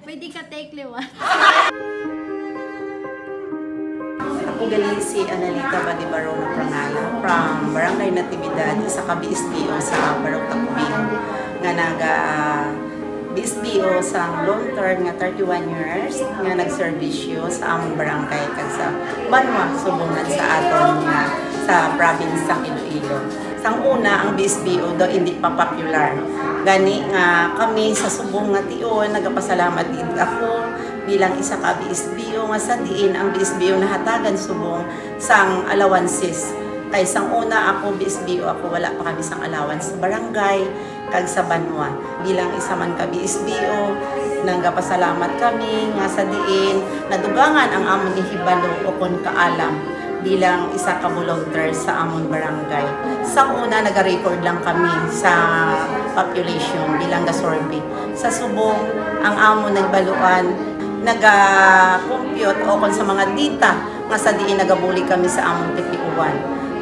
Pwede ka take liwan. Ako gali si Analita Badibarona Prangala from Barangay Natividad sa KBSBO sa Barok Tacubin nga naga BSBO sa long term nga 31 years nga nagservisyo sa among barangay kag sa Banwa subungan sa aton nga sa province sa Iloilo. Sang una ang BSBO do hindi pa popular. Gani nga kami sa subong nga tion nagapasalamat din ako bilang isa ka BSBO nga sa diin ang BSBO nahatagan subong sang allowances. Kay sang una ako BSBO ako wala pa kami sang allowance sa barangay kag sa Banwa. Bilang isa man ka BSBO nagapasalamat kami nga sa diin nadugangan ang amon ihibalo o kon kaalam bilang isa ka volunteer sa amon barangay. Sa una, nag-record lang kami sa population bilang ga-survey. Sa subong, ang amon nagbaluan, nag-compute o kung sa mga data nga sa diin nagabuli kami sa amon PPO1.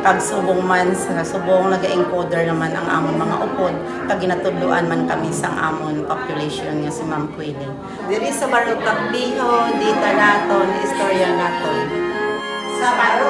Kag subong man, sa subong nag-encoder naman ang amon mga upod, kag ginatudluan man kami sa amon population nga si Ma'am Queenie. Diri sa Barok Tacbiho, dita naton, istorya naton. Sa Barok